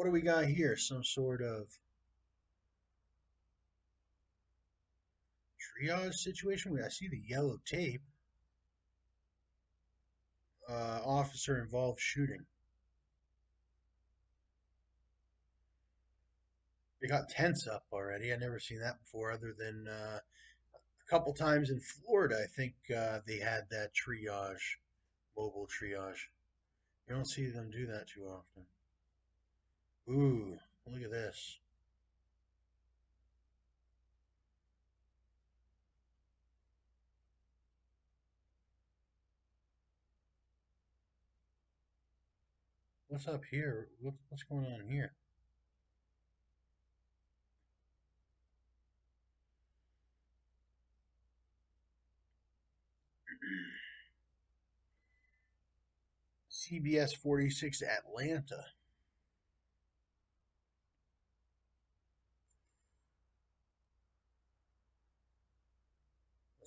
what do we got here? Some sort of triage situation? I see the yellow tape. Officer involved shooting. They got tents up already. I never seen that before, other than a couple times in Florida. I think they had that triage, mobile triage. You don't see them do that too often. Ooh, look at this. What's up here? What's going on here? CBS 46 Atlanta.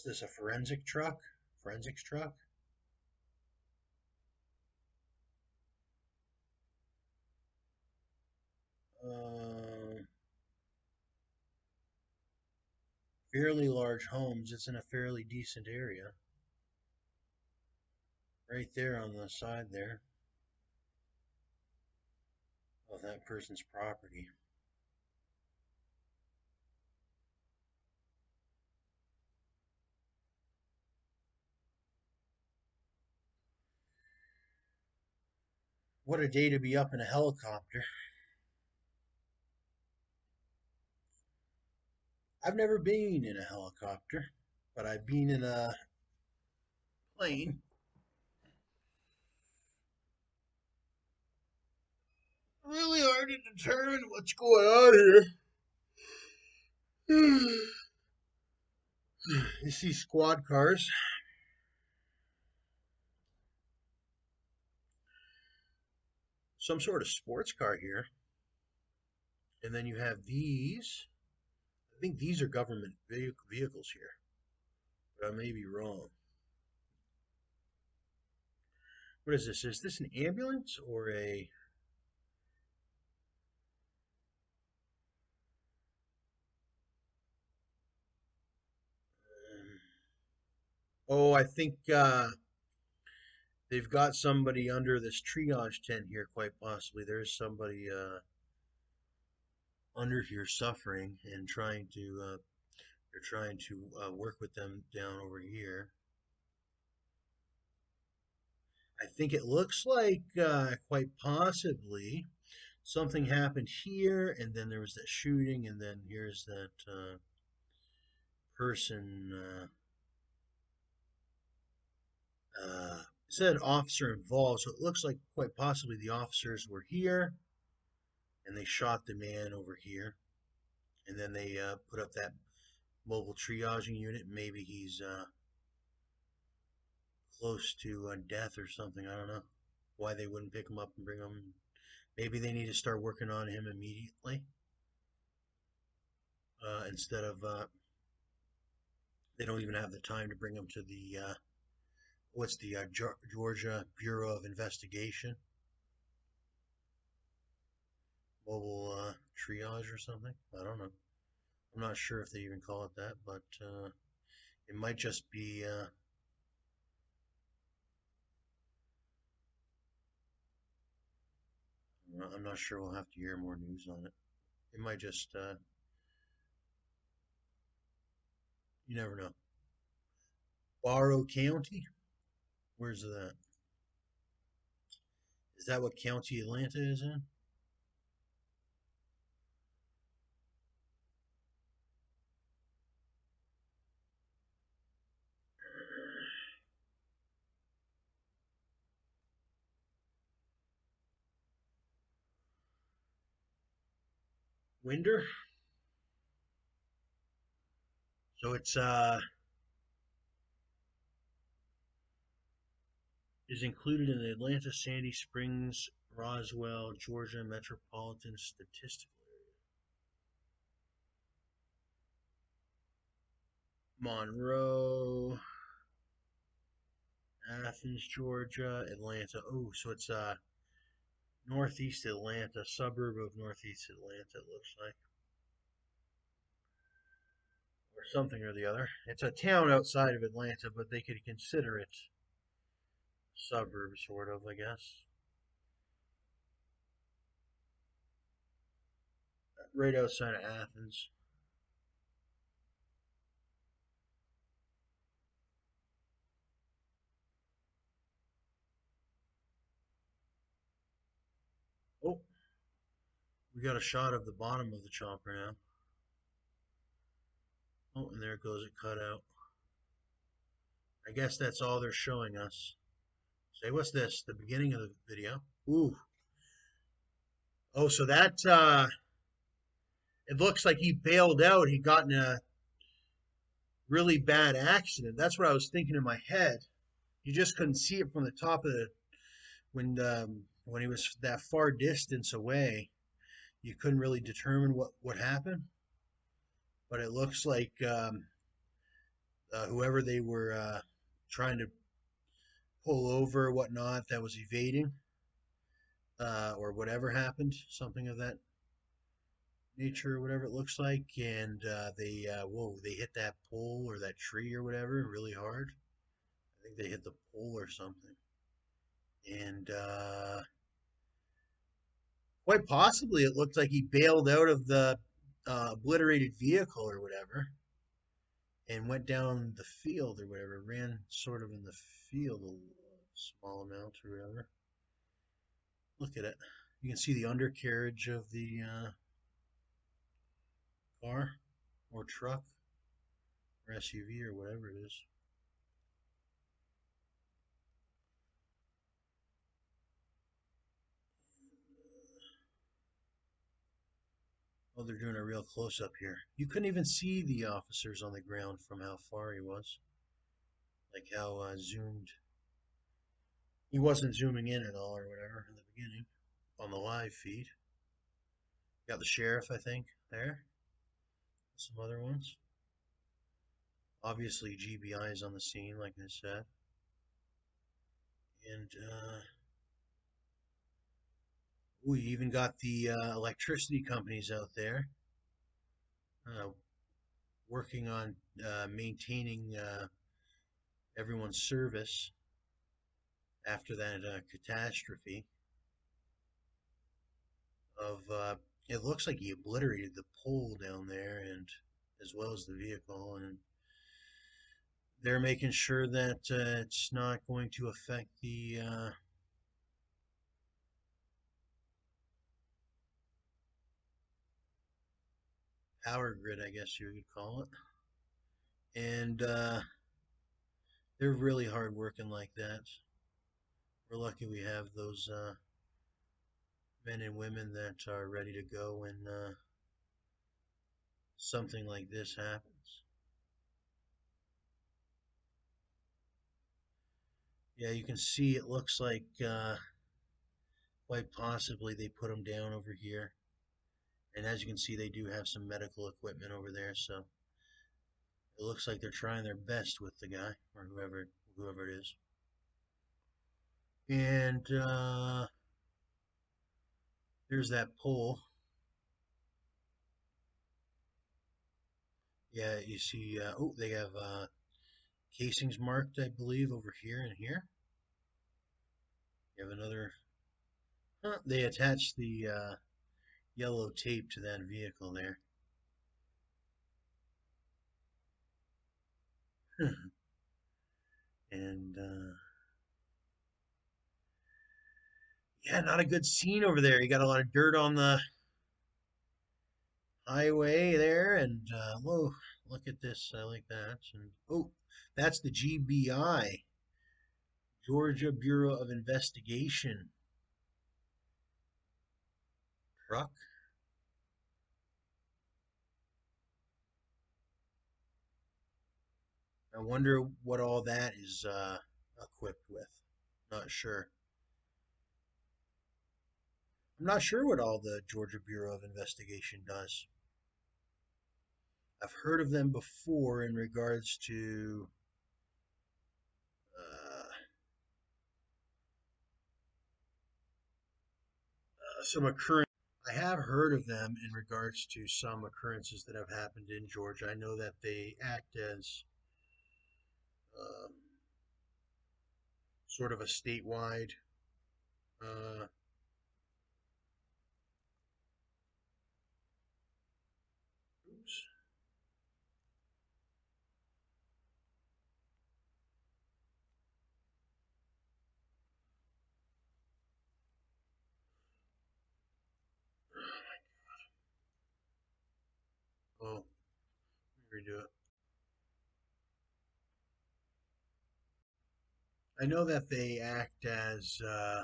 What's this? A forensic truck? Forensics truck? Uh, Fairly large homes. It's in a fairly decent area. Right there on the side there of that person's property. What a day to be up in a helicopter. I've never been in a helicopter, but I've been in a plane. Really hard to determine what's going on here. You see squad cars. Some sort of sports car here. And then you have these. I think these are government vehicles here, but I may be wrong. What is this? Is this an ambulance or a? Oh, I think they've got somebody under this triage tent here. Quite possibly, there's somebody under here suffering and trying to. They're trying to work with them down over here. I think it looks like quite possibly something happened here, and then there was that shooting, and then here's that person said officer involved, so it looks like quite possibly the officers were here, and they shot the man over here, and then they put up that mobile triaging unit. Maybe he's close to death or something. I don't know why they wouldn't pick him up and bring him. Maybe they need to start working on him immediately instead of they don't even have the time to bring him to the what's the Georgia Bureau of Investigation mobile triage or something. I don't know. I'm not sure if they even call it that, but it might just be. I'm not sure. We'll have to hear more news on it. It might just. You never know. Barrow County. Where's that? Is that what county Atlanta is in? Winder. So it's is included in the Atlanta, Sandy Springs, Roswell, Georgia Metropolitan Statistical Area. Monroe, Athens, Georgia, Atlanta. Oh, so it's Northeast Atlanta, suburb of Northeast Atlanta, it looks like, or something or the other. It's a town outside of Atlanta, but they could consider it suburb, sort of, I guess. Right outside of Athens. Oh, we got a shot of the bottom of the chopper now. Oh, and there it goes, it cut out. I guess that's all they're showing us. Say, what's this? The beginning of the video. Ooh. Oh, so that it looks like he bailed out. He got in a really bad accident. That's what I was thinking in my head. You just couldn't see it from the top of the when he was that far distance away. You couldn't really determine what happened, but it looks like whoever they were trying to pull over or whatnot that was evading or whatever happened, something of that nature or whatever it looks like, and they hit that pole or that tree or whatever really hard. I think they hit the pole or something, and quite possibly it looked like he bailed out of the obliterated vehicle or whatever and went down the field or whatever, ran sort of in the field a small amount or whatever. Look at it. You can see the undercarriage of the car or truck or SUV or whatever it is. Oh, they're doing a real close up here. You couldn't even see the officers on the ground from how far he was. Like how zoomed. He wasn't zooming in at all or whatever in the beginning on the live feed. Got the sheriff, I think, there. Some other ones. Obviously, GBI is on the scene, like I said. And we even got the electricity companies out there uh, working on maintaining everyone's service after that catastrophe of it looks like he obliterated the pole down there and as well as the vehicle, and they're making sure that it's not going to affect the power grid, I guess you could call it. And they're really hard working like that. We're lucky we have those men and women that are ready to go when something like this happens. Yeah, you can see it looks like quite possibly they put them down over here. And as you can see, they do have some medical equipment over there, so it looks like they're trying their best with the guy or whoever it is. And there's that pole. Yeah, you see. Oh, they have casings marked, I believe, over here and here. You have another. Huh, they attached the yellow tape to that vehicle there. And yeah, not a good scene over there. You got a lot of dirt on the highway there, and whoa, look at this. I like that. And oh, that's the GBI, Georgia Bureau of Investigation truck. I wonder what all that is equipped with. Not sure. I'm not sure what all the Georgia Bureau of Investigation does. I've heard of them before in regards to uh, some occurrence. I have heard of them in regards to some occurrences that have happened in Georgia. I know that they act as um, sort of a statewide. Uh, oops. Oh, let me redo it. I know that they act as uh,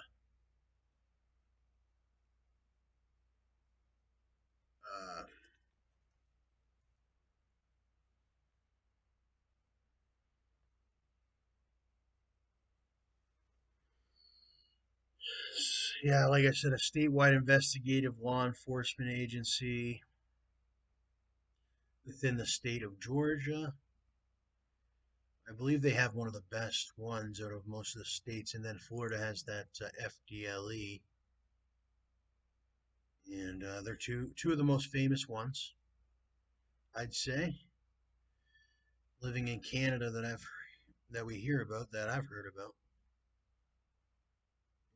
yeah, like I said, a statewide investigative law enforcement agency within the state of Georgia. I believe they have one of the best ones out of most of the states, and then Florida has that FDLE, and they're two of the most famous ones, I'd say. Living in Canada that we hear about, that I've heard about,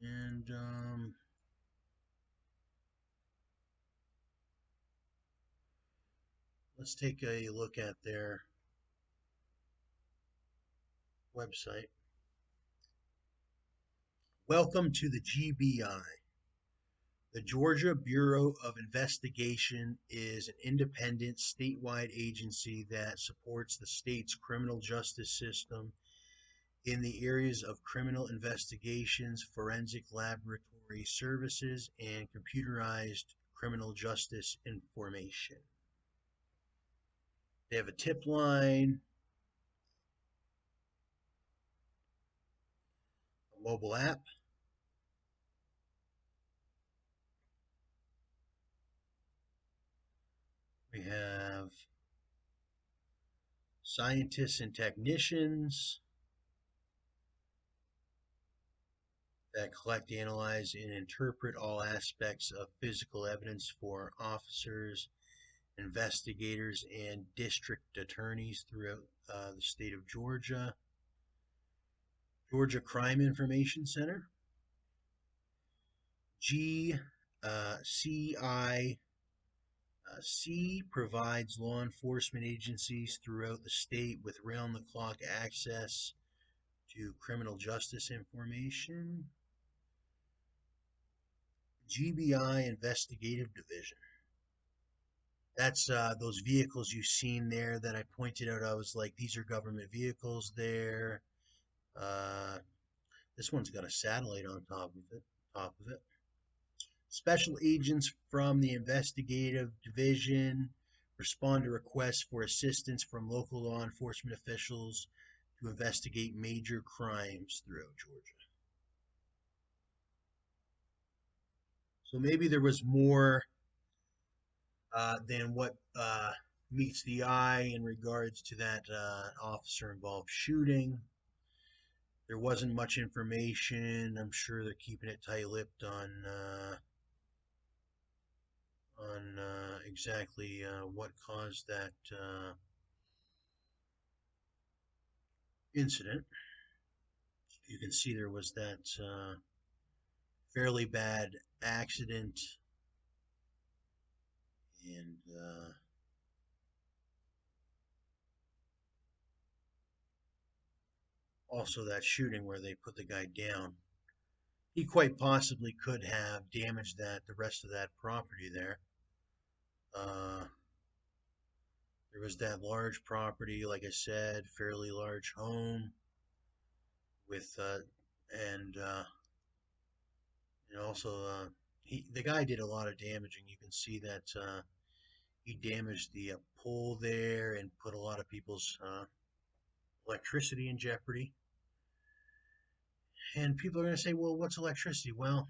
and let's take a look at their website. Welcome to the GBI. The Georgia Bureau of Investigation is an independent statewide agency that supports the state's criminal justice system in the areas of criminal investigations, forensic laboratory services, and computerized criminal justice information. They have a tip line, a mobile app. We have scientists and technicians that collect, analyze, and interpret all aspects of physical evidence for officers, investigators, and district attorneys throughout the state of Georgia. Georgia Crime Information Center, GCIC, provides law enforcement agencies throughout the state with round the clock access to criminal justice information. GBI Investigative Division. That's those vehicles you've seen there that I pointed out. I was like, these are government vehicles there. Uh, this one's got a satellite on top of it. Special agents from the investigative division respond to requests for assistance from local law enforcement officials to investigate major crimes throughout Georgia. So maybe there was more than what meets the eye in regards to that officer involved shooting. There wasn't much information. I'm sure they're keeping it tight-lipped on exactly what caused that incident. You can see there was that fairly bad accident, and also that shooting where they put the guy down. He quite possibly could have damaged the rest of that property there. Uh, there was that large property, like I said, fairly large home with and also the guy did a lot of damaging. You can see that he damaged the pole there and put a lot of people's electricity in jeopardy. And people are going to say, well, what's electricity? Well,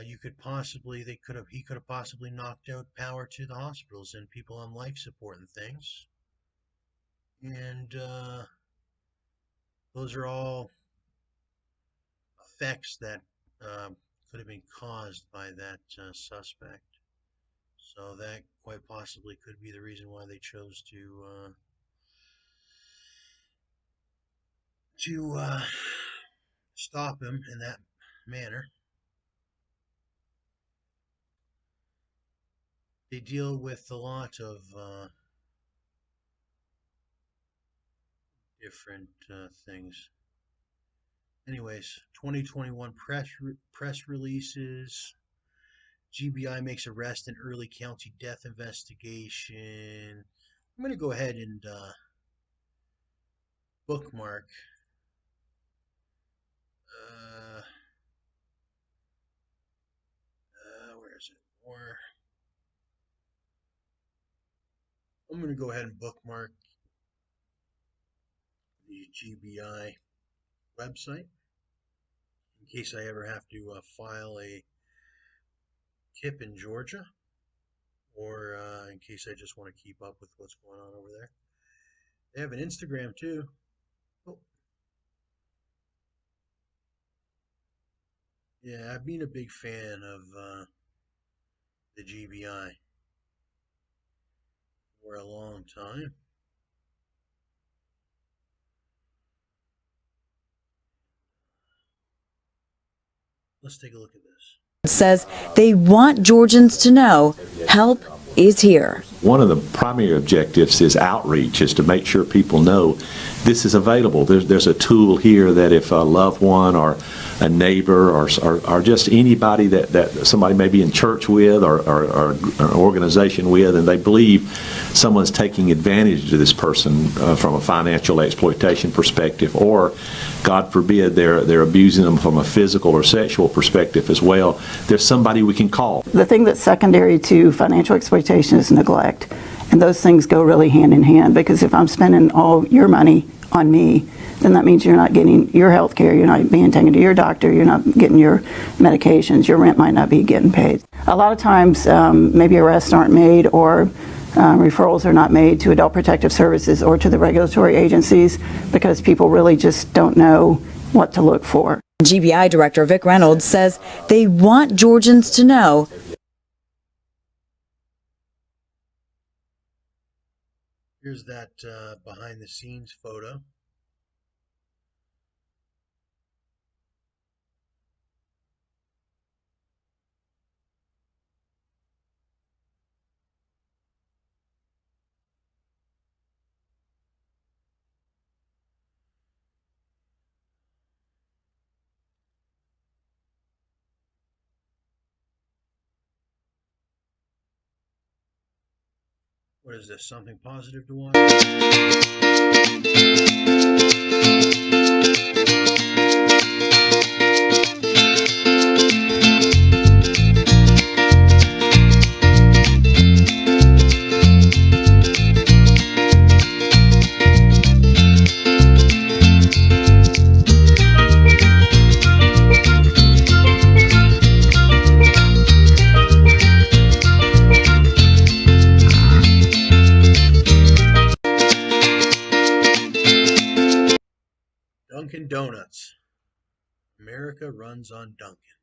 you could possibly, he could have possibly knocked out power to the hospitals and people on life support and things. And those are all effects that could have been caused by that suspect. So that quite possibly could be the reason why they chose to stop him in that manner. They deal with a lot of different things. Anyways, 2021 press releases. GBI makes arrest in early county death investigation. I'm going to go ahead and bookmark. Where is it? Or I'm going to go ahead and bookmark the GBI website in case I ever have to file a tip in Georgia, or in case I just want to keep up with what's going on over there. They have an Instagram too. Oh. Yeah, I've been a big fan of the GBI for a long time. Let's take a look at this. Says they want Georgians to know help is here. One of the primary objectives is outreach, is to make sure people know this is available. There's a tool here that if a loved one or a neighbor or just anybody that somebody may be in church with or an organization with, and they believe someone's taking advantage of this person from a financial exploitation perspective, or God forbid they're abusing them from a physical or sexual perspective as well, there's somebody we can call. The thing that's secondary to financial exploitation is neglect. And those things go really hand in hand, because if I'm spending all your money on me, then that means you're not getting your health care, you're not being taken to your doctor, you're not getting your medications, your rent might not be getting paid. A lot of times maybe arrests aren't made, or referrals are not made to Adult Protective Services or to the regulatory agencies because people really just don't know what to look for. GBI Director Vic Reynolds says they want Georgians to know. Here's that behind the scenes photo. What is this? Something positive to watch? Dunkin' Donuts. America runs on Dunkin'.